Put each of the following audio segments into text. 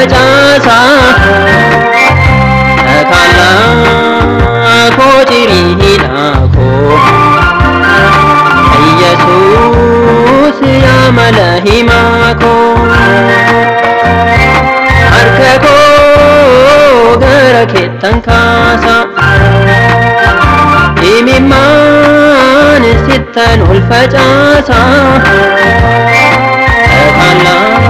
facasa kala ko jiri hilako Yesus ya malahimako harka ko gara ketan kasa imimman sittan ul facasa kala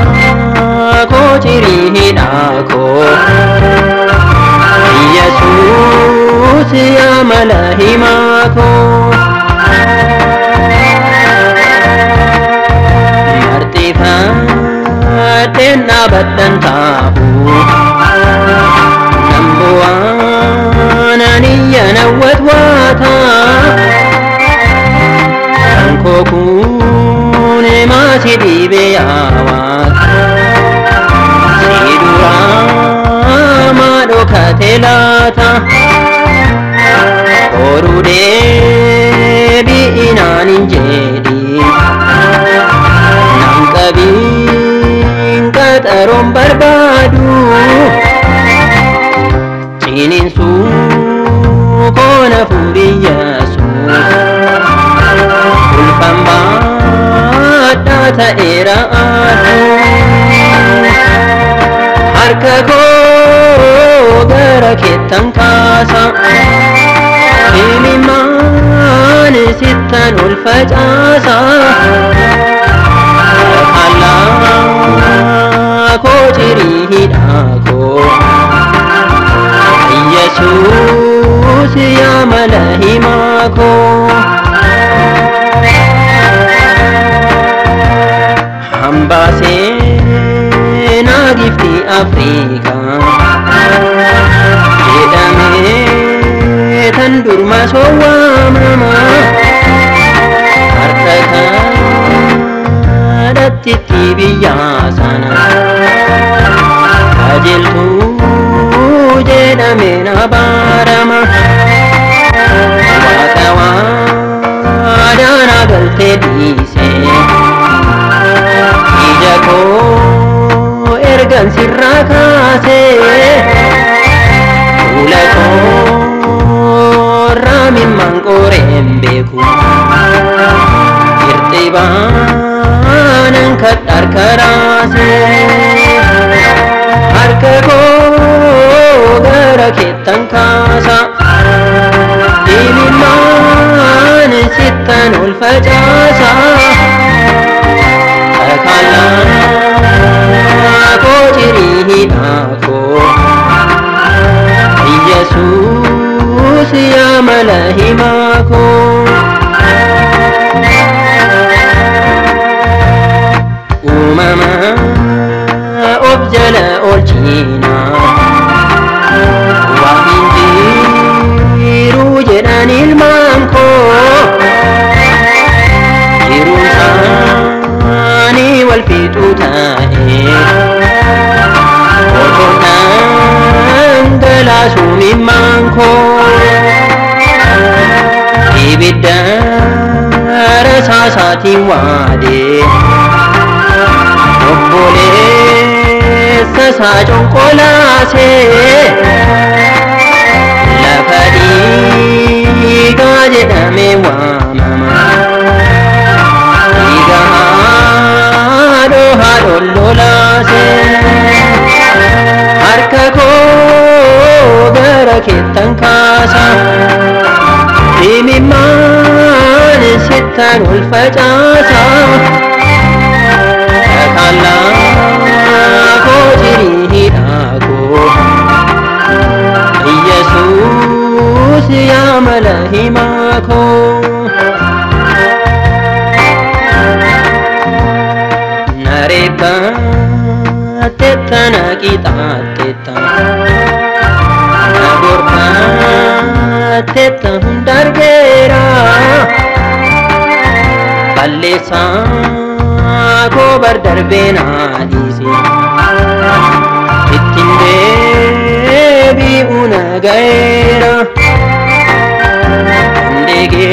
ko jiri hilako Yesus ya malahimako martifadena badan tahu nambuan aniya nawat wata angko kune masih dibeyawat katelata orude bi inanin jadi nangkabin katarom barbadu cinin su kona fubiyasu ulpambata ta era atu harkako gara ketan kasa imimman sittan ul facasa Allah ko jiri hidako Yesus ya malahimako hamba se nagifti Afrika tandur masowa mama harta datti tibiyasana ajil tu jeda mena barama watawa dana galte dise ijako ergan sirrakase ulako ramin mangkorembeku irtibanan katar karase harkako gara ketan kasa imimman sittan ul facasa kala ko jiri hidako Yesus ya malahimako umama objala oljina wa minjiru jedhan ilmanko jirusani wal fitu tae Lasu mimangko ibidda rasa sati wade obbole sasa jonkola se lafadi gaje dame wa mama iga do hadolla se harkako gara ketan kasa imimman sittan ul facasa kala ko jiri hidako Yesus ya malahimako nareba tetana kita teta hundargera ballesa ko bardarbena disi ittinde bi una gaira ndege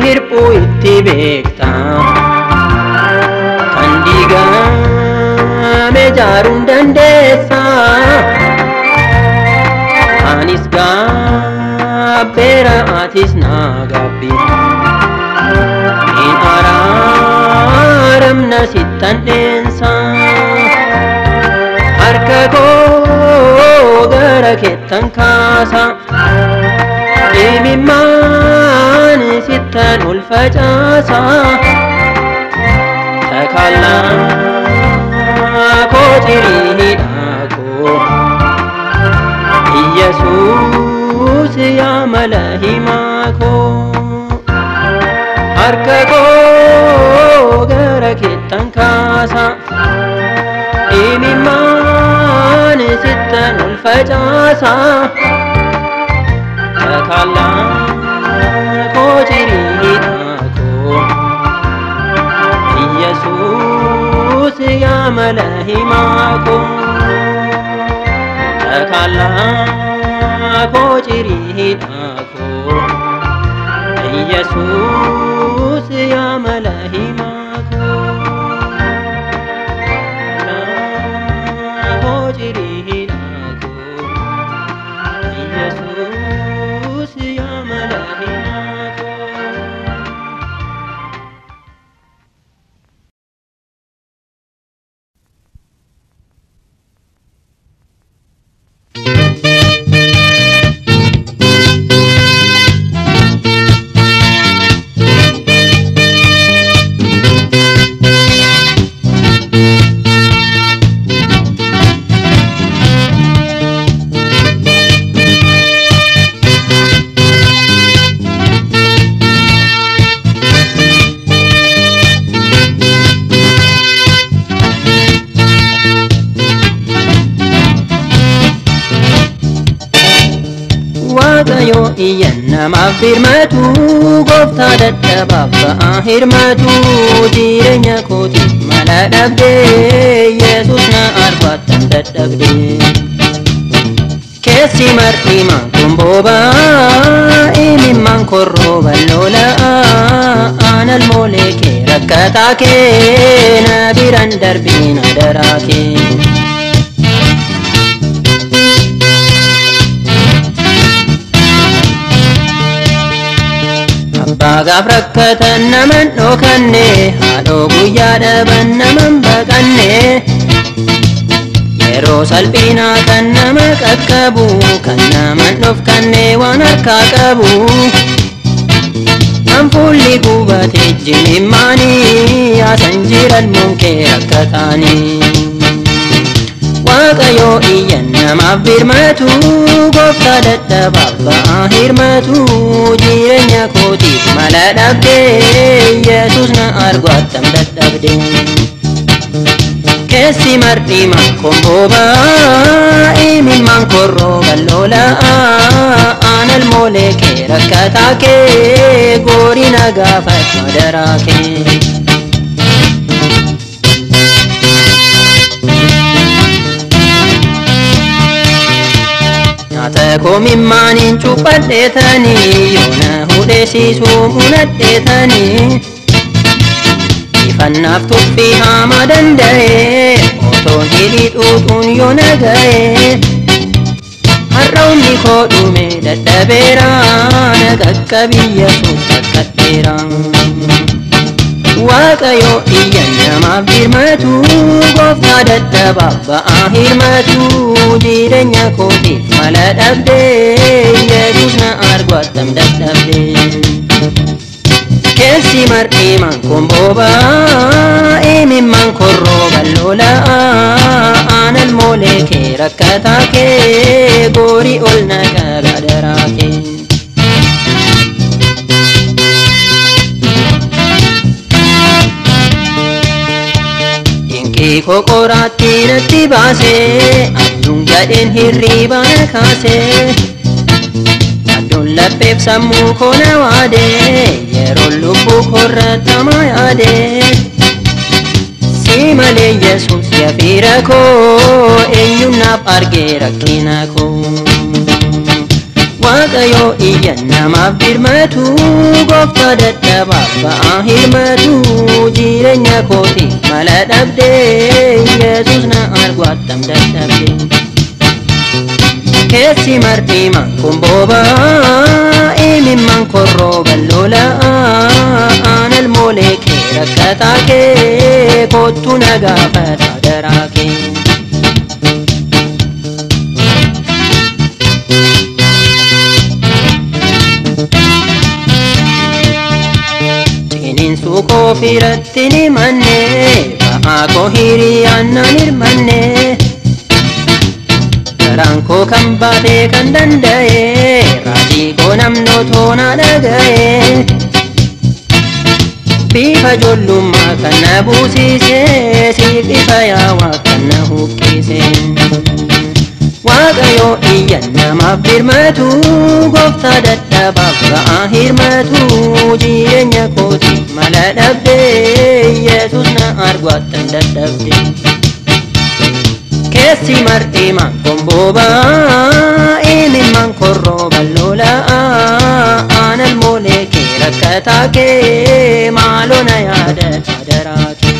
hirpu ittibekta kandiga meja gargaaruu dandeessa. Anis gaabbeera atis na gaabbi. Hin araaramna sittan dheensa. Harka koo gara keettan kaasa. Imimmaan sittan ol facaasa. Takallaa koo jiriidhaa koo. Yesuus yaa mala himaa koo. Harka koo gara keettan kaasa. Imimmaan sittan ol facaasa. Takallaa koo jiriidhaa koo. Yesuus yaa mala himaa koo. Takallaa koo jiriidhaa koo. Yesuus yaa mala himaa koo. Takallaa koo jiriidhaa koo. Yesuus yaa mala himaa koo. Waaqayyo iyyan namaaf birmatu. Gooftaa dadhabaaf ba'aa hirmatu. Jireenya kootiif mala dhabdee. Yesuus na argaattan dadhabdee. Keessi mar'imaan kun boba'aa. Imimmaan korrooban lola'aa. Aanal moolee kee rakkataa kee. Na biraan darbiin adaraa kee. Baagaaf rakkatan naman dhokanne. Haadhoo guyyaa dhaban naman baqanne. Yeroo salphinaa kan nama qaqqabu. Kan naman dhofkanne waan harkaa qabu. Kan fuulli gubatee jimimmaanii. Yaasan jiran munkee rakkataanii. Waaqayyo iyyan namaaf birmatu. Gooftaa dadhabaaf ba'aa hirmatu. Jireenya kootiif mala dhabdee. Yesuus na argaattan dadhabdee. Keessi mar'imaan kun boba'aa. Imimmaan korrooban lola'aa. Aanal moolee kee rakkataa kee. Goorii na gaafadhu adaraa kee. Nyaata koo mimmaaniin cuuphadheetanii. Yoona hudheessiisuu munadheetanii. Ifannaaf tuffii hamaa danda'ee. Otoon hidhii xuuxuun yoo naga'ee. Har'aawni koo dhume dadhabeera. Na qaqqabi Yesuus qaqqabdeera. Waaqayyo iyyan namaaf birmatu. Gooftaa dadhabaaf ba'aa hirmatu. Jireenya kootiif mala dhabdee. Yesuus na argaattan dadhabdee. Keessi mar'imaan kun boba'aa. Imimmaan korrooban lola'aa. Aanal moolee kee rakkataa kee. Goorii ol na qabi adaraa kee. Dinqii koo qoraatti natti baasee. Abduun gadheen hirriibaa na kaasee. Adduun lapheef sammuu koo na waadee. Yeroo lubbuu korratama yaadee. Si malee Yesuus yafiira koo. Eenyuun naaf argee rakkina koo. waaqayyo iyyannamaaf birmatu gooftaa dadhabaaf ba'aa hirmatu jireenya kootiif mala dhabdee Yesuus na argu attam dadhabdee keessi mar'iimaan kun boba'aa imimmaan korrooban lola'aa aanal moolee kee rakkataa kee kottu na gaafata daraa kee ciniinsuu koo firatti ni manne ba'aa koo hiriyaan nan hirmanne garaan koo kan baatee kan danda'e raajii koo namnootoo na dhaga'e bifa ijoollummaa kan na buusise siif ifa yaawaa kan na huqqise waaqayyo iyyannamaaf birmatu gooftaa dadhabaaf ba'aa hirmatu jireenya kootiif mala dhabdee Yesuus na argu attam dadhabdee keessi mar'iimaan kun boba'aa imimmaan korrooban lola'aa aanal moolee kee rakkataa kee maaloo na yaadadha daraa kee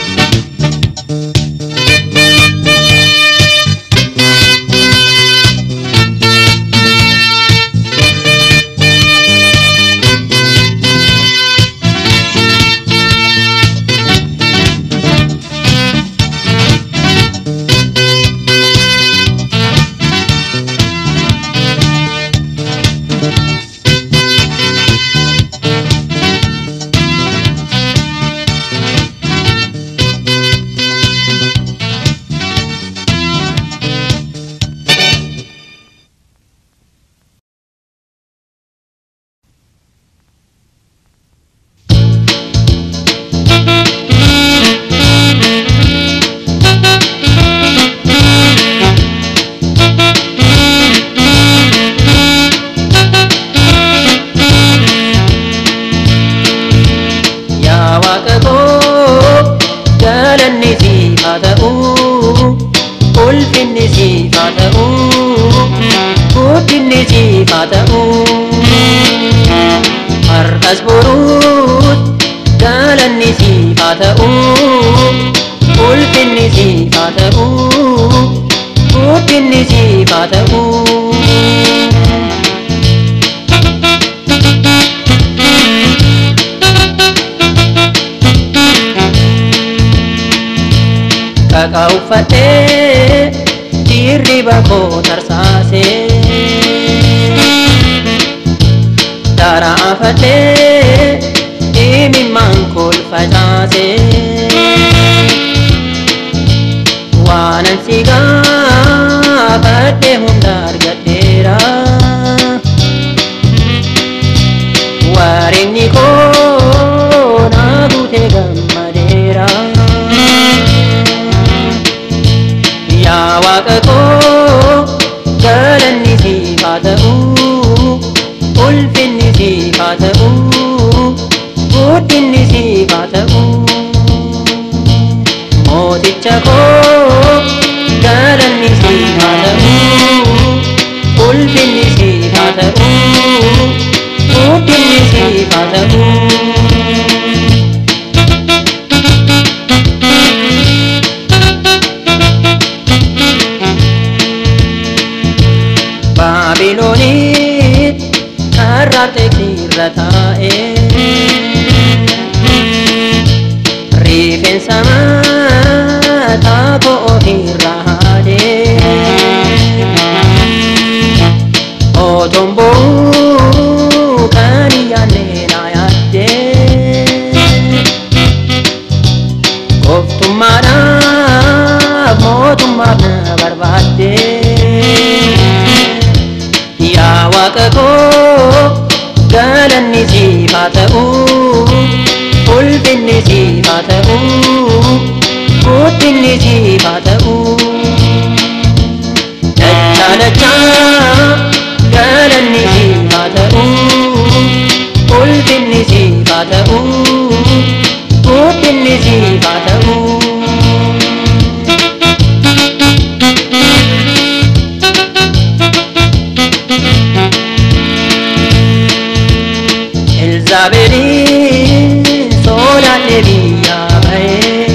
har'as boruut galanni siif haa ta'u ulfinni siif haa ta'u guddinni siif haa ta'u kaka'u uffadhee dirriba koo tarsaasee Tarafate imimmaan kolfacaase waanan si gaafadhe hunda argadheera wareegni koo na guute gammadeera yaa waaqa koo galanni siif haa ta'u ulfinni siif haa ta'u guddinni siif haa ta'u mooticha koo galanni siif haa ta'u ulfinni siif haa ta'u guddinni siif haa ta'u Baabilooniit karraate kirra taa'e rifeensa mataa koo irra haadee otoon bo'uu kan yaadne na yaaddee goftummaadhaaf mootummaaf na barbaaddee yaa waaqa koo galanni siif haa ta'u ulfinni siif haa ta'u guddinni siif haa ta'u dachaa dachaa galanni siif haa ta'u ulfinni siif haa ta'u guddinni siif haa ta'u Abeliin sodaadhee biyyaa bahee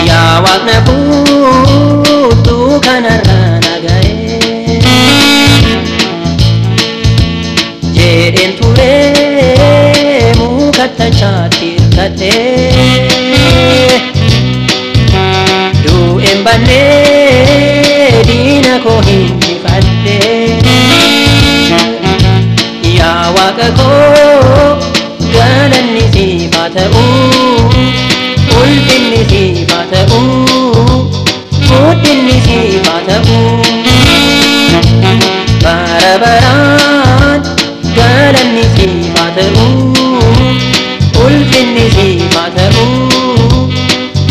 yaa Waaqna fuutuu kanarra nagahee jedheen turee mukattachaatti hirkadhee du'een bannee diina koo hinjifadhee yaa Waaqa koo galanni siif haa ta'uu ulfinni siif haa ta'uu guddinni siif haa ta'uu bara baraan galanni siif haa ta'uu ulfinni siif haa ta'uu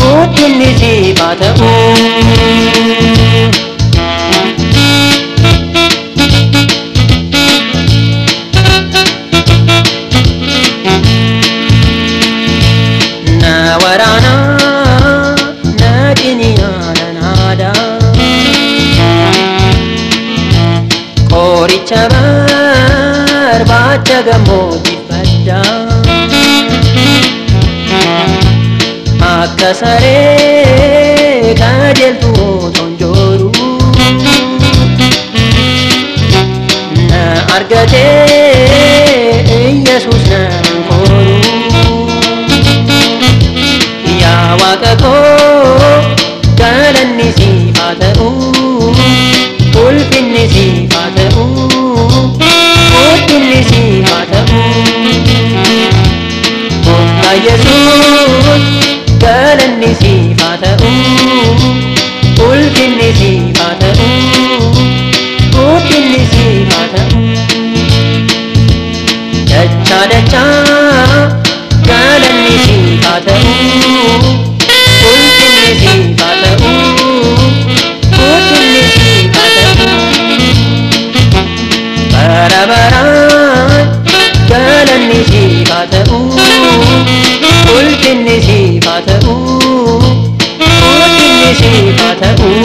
guddinni siif haa ta'uu. Waraana nadiniyaana naada qoricha barbaacha gammoojjii fadda akka saree kajeeltu otoon jooru na argatee Yesuus na kooru yaa Waaqa koo galanni siif haa ta'uu ulfinni siif haa ta'uu guddinni siif haa ta'uu Gooftaa Yesuus galanni siif haa ta'uu ulfinni siif haa ta'uu guddinni siif haa ta'uu dachaa dachaa galanni siif haa ta'uu ulfinni siif haa ta'uu guddinni siif haa ta'uu bara baraan galanni siif haa ta'uu ulfinni siif haa ta'uu guddinni siif haa ta'uu.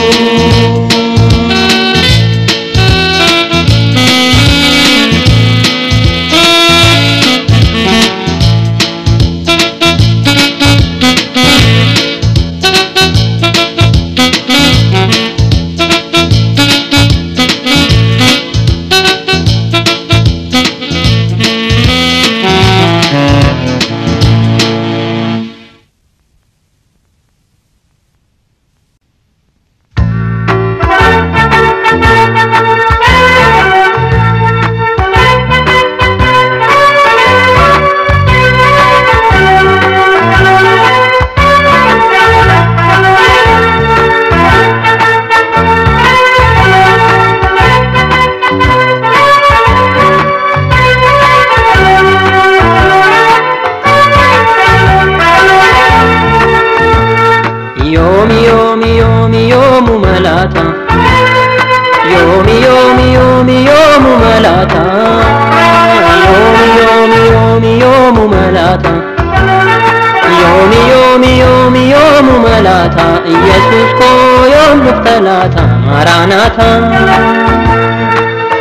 Yesus ko yom luftalata maranatha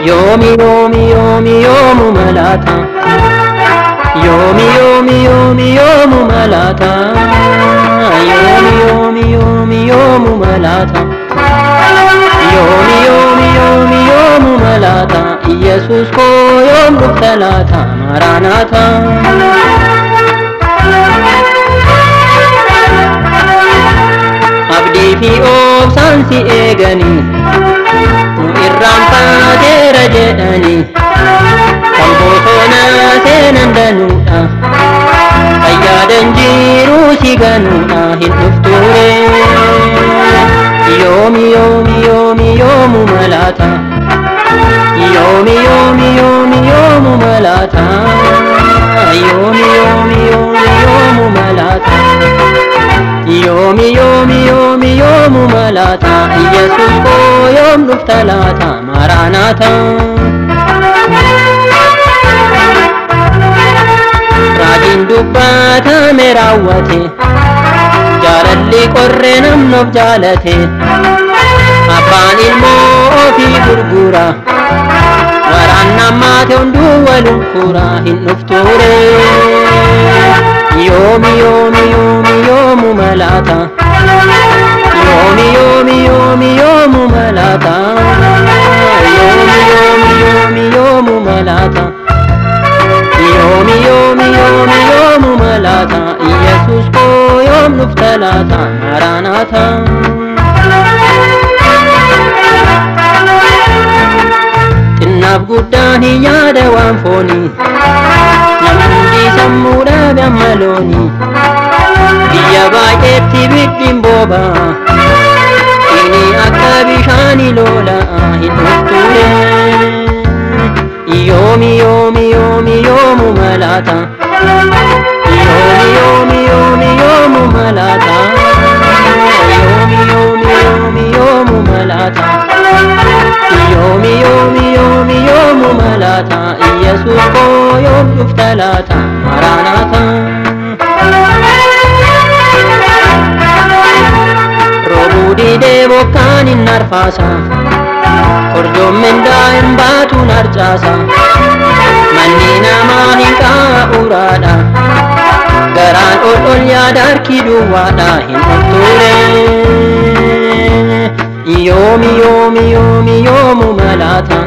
yomi yomi yomi yomu malata yomi yomi yomi yomu malata yomi yomi yomi yomu malata yomi yomi yomi yomu malata Yesus ko yom luftalata maranatha abdii fi obsaan si eeganii nu irraanfateera jedhanii kan bosona seenan danuudha fayyaadan jiruu si ganuudha hin dhufture yoomi yoomi yoomi yoomu malaata yoomi yoomi yoomi yoomu malaata yoomi yoomi yoomi yoomu malaata yomi yomi yomi yomu malata Yesus ko yom luftalata maranatha raajin dubbata merawwate jaalalli qorre namnof jaalate abbaan ilmoo ofii gurgura waraan annammaate hunduu walun furaa hin dhufture yoomi yoomi yoomi yoomu malaata yoomi yoomi yoomi yoomu malaata yoomi yoomi yoomi yoomu malaata yoomi yoomi yoomi yoomu malaata Yesus ko yoom nuftalaata Maranatha Tinnaaf guddaan hin yaada waan foonii namni sammuudhaaf ammalooni biyya baay'eetti biddiin booba'a inni akka bishaanii lola'a hin dhufture yoomi yoomi yoomi yoomu malaata yoomi yoomi yoomi yoomu malaata yoomi yoomi yoomi yoomu malaata yoomi yoomi yoomi yoomu malaata Yesus ko yoom dhuftalaata Maranatha roobuu didee bokkaan hin arfaasa korjoommen daa'im baatuun harcaasa manni namaa hin qaa'uraadha garaan ol yaada harki duwwaadha hin dhufture yoomi yoomi yoomi yoomu malaata